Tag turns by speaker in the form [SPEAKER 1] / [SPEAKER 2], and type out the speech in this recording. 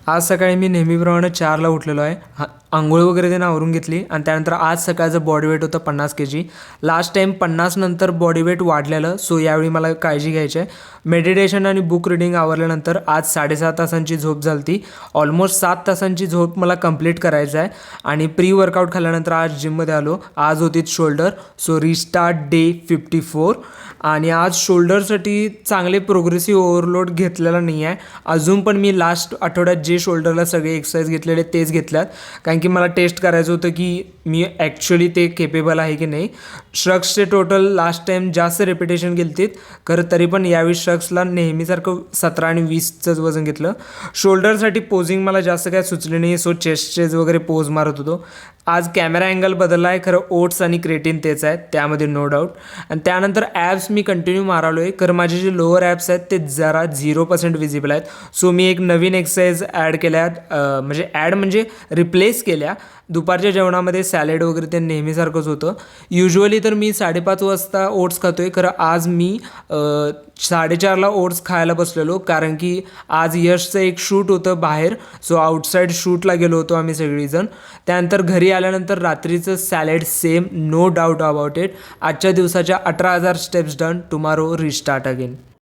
[SPEAKER 1] आज सकाळी मी नेहमीप्रमाणे 4ला उठलेलो आहे. अंघोळ वगैरे त्यानं आवरून घेतली आणि त्यानंतर आज सकाळचं बॉडी वेट होतं 50 kg. लास्ट टाईम 50 नंतर बॉडी वेट वाढलेलं, सो यावेळी मला काळजी घ्यायची आहे. मेडिटेशन आणि बुक रिडिंग आवरल्यानंतर आज 6.5 तासांची झोप झाली होती. ऑलमोस्ट 7 तासांची झोप मला कंप्लीट करायचं आहे. आणि प्री वर्कआउट खाल्ल्यानंतर आज जिममध्ये आलो. आज होती शोल्डर, सो रिस्टार्ट डे 54. आणि आज शोल्डरसाठी चांगले प्रोग्रेसिव्ह ओव्हरलोड घेतलेला नाही आहे. अजून पण मी लास्ट आठवड्यात जे शोल्डरला सगळे एक्सरसाइज घेतलेले तेच घेतल्यात, कारण की मला टेस्ट करायचं होतं की मी ॲक्च्युली ते केपेबल आहे की नाही. श्रग्सचे टोटल लास्ट टाईम जास्त रेपिटेशन घेतलीत, खरं तरी पण यावेळी श्रग्सला नेहमीसारखं 17 आणि 20चंच वजन घेतलं. शोल्डरसाठी पोझिंग मला जास्त काय सुचले नाही, सो चेस्टचेज वगैरे पोज मारत होतो. आज कॅमेरा अँगल बदलला आहे, खरं ओट्स आणि क्रेटिन तेच आहेत, त्यामध्ये नो डाऊट. आणि त्यानंतर ॲब्स मी कंटिन्यू मारालो आहे, खरं माझे जे लोअर ॲब्स आहेत ते जरा 0% विजिबल आहेत. सो मी एक नवीन एक्सरसाइज ॲड केल्यात, म्हणजे रिप्लेस केल्या. दुपारच्या जेवणामध्ये सॅलेड वगैरे ते नेहमीसारखंच होतं. युजली तर मी 5:30 वाजता ओट्स खातो आहे, खरं आज मी 4:30ला ओट्स खायला बसलेलो, कारण की आज यशचं एक शूट होतं बाहेर, सो आउटसाईड शूटला गेलो होतो आम्ही सगळीजण. त्यानंतर घरी आल्यानंतर रात्रीचं salad same, no doubt about it. आजच्या दिवसाच्या 18,000 steps done. Tomorrow restart again.